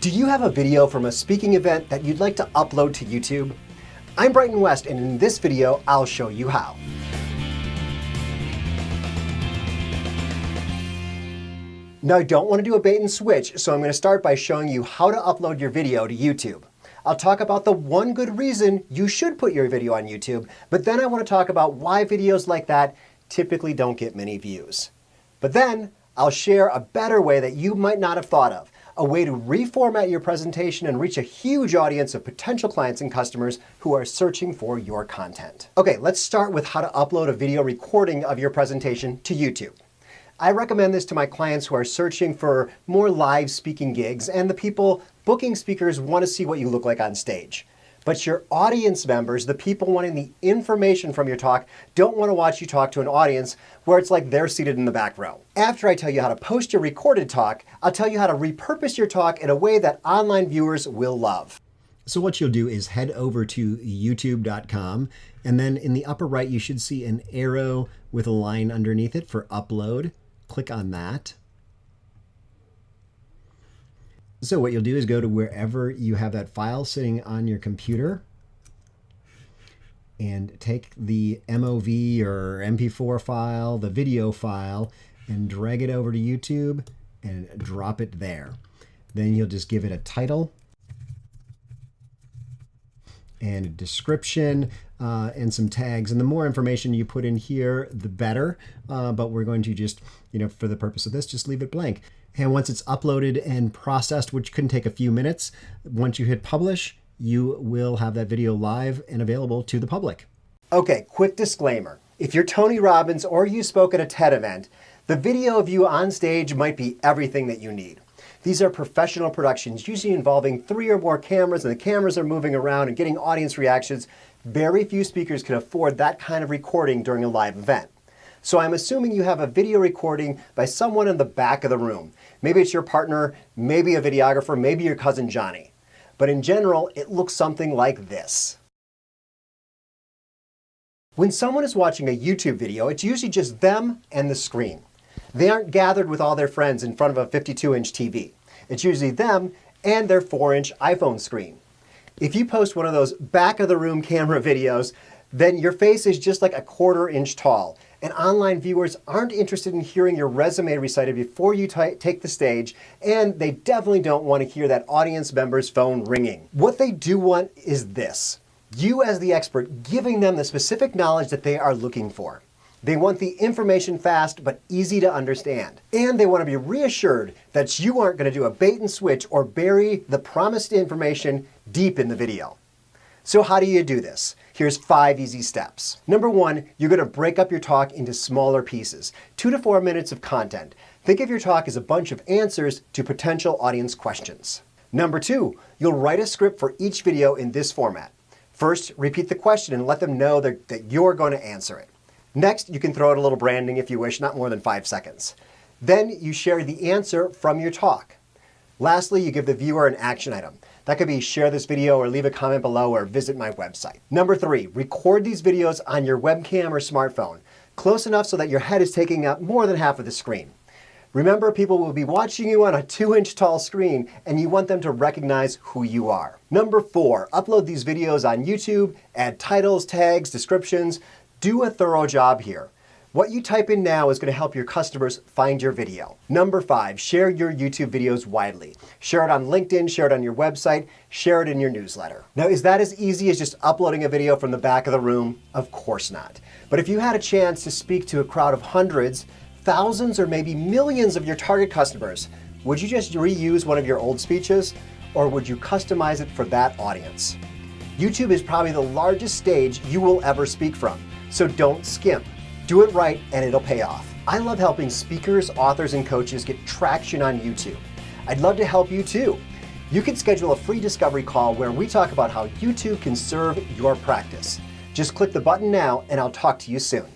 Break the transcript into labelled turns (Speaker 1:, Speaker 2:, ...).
Speaker 1: Do you have a video from a speaking event that you'd like to upload to YouTube? I'm Brighton West, and in this video, I'll show you how. Now, I don't want to do a bait and switch, so I'm going to start by showing you how to upload your video to YouTube. I'll talk about the one good reason you should put your video on YouTube, but then I want to talk about why videos like that typically don't get many views. But then I'll share a better way that you might not have thought of, a way to reformat your presentation and reach a huge audience of potential clients and customers who are searching for your content. Okay, let's start with how to upload a video recording of your presentation to YouTube. I recommend this to my clients who are searching for more live speaking gigs, and the people booking speakers want to see what you look like on stage. But your audience members, the people wanting the information from your talk, don't want to watch you talk to an audience where it's like they're seated in the back row. After I tell you how to post your recorded talk, I'll tell you how to repurpose your talk in a way that online viewers will love. So what you'll do is head over to youtube.com, and then in the upper right, you should see an arrow with a line underneath it for upload. Click on that. So what you'll do is go to wherever you have that file sitting on your computer and take the MOV or MP4 file, the video file, and drag it over to YouTube and drop it there. Then you'll just give it a title and a description and some tags. And the more information you put in here, the better. But we're going to just, for the purpose of this, just leave it blank. And once it's uploaded and processed, which can take a few minutes, once you hit publish, you will have that video live and available to the public. Okay, quick disclaimer. If you're Tony Robbins or you spoke at a TED event, the video of you on stage might be everything that you need. These are professional productions, usually involving 3 or more cameras, and the cameras are moving around and getting audience reactions. Very few speakers can afford that kind of recording during a live event. So I'm assuming you have a video recording by someone in the back of the room. Maybe it's your partner, maybe a videographer, maybe your cousin Johnny. But in general, it looks something like this. When someone is watching a YouTube video, it's usually just them and the screen. They aren't gathered with all their friends in front of a 52-inch TV. It's usually them and their 4-inch iPhone screen. If you post one of those back-of-the-room camera videos, then your face is just like a 1/4 inch tall. And online viewers aren't interested in hearing your resume recited before you take the stage, and they definitely don't want to hear that audience member's phone ringing. What they do want is this: you as the expert giving them the specific knowledge that they are looking for. They want the information fast but easy to understand. And they want to be reassured that you aren't going to do a bait and switch or bury the promised information deep in the video. So how do you do this? Here's 5 easy steps. Number 1, you're going to break up your talk into smaller pieces, 2 to 4 minutes of content. Think of your talk as a bunch of answers to potential audience questions. Number 2, you'll write a script for each video in this format. First, repeat the question and let them know that you're going to answer it. Next, you can throw out a little branding if you wish, not more than 5 seconds. Then you share the answer from your talk. Lastly, you give the viewer an action item. That could be share this video or leave a comment below or visit my website. Number 3, record these videos on your webcam or smartphone, close enough so that your head is taking up more than half of the screen. Remember, people will be watching you on a 2-inch tall screen, and you want them to recognize who you are. Number 4, upload these videos on YouTube, add titles, tags, descriptions. Do a thorough job here. What you type in now is going to help your customers find your video. Number 5, share your YouTube videos widely. Share it on LinkedIn, share it on your website, share it in your newsletter. Now, is that as easy as just uploading a video from the back of the room? Of course not. But if you had a chance to speak to a crowd of hundreds, thousands, or maybe millions of your target customers, would you just reuse one of your old speeches, or would you customize it for that audience? YouTube is probably the largest stage you will ever speak from, so don't skimp. Do it right and it'll pay off. I love helping speakers, authors, and coaches get traction on YouTube. I'd love to help you too. You can schedule a free discovery call where we talk about how YouTube can serve your practice. Just click the button now and I'll talk to you soon.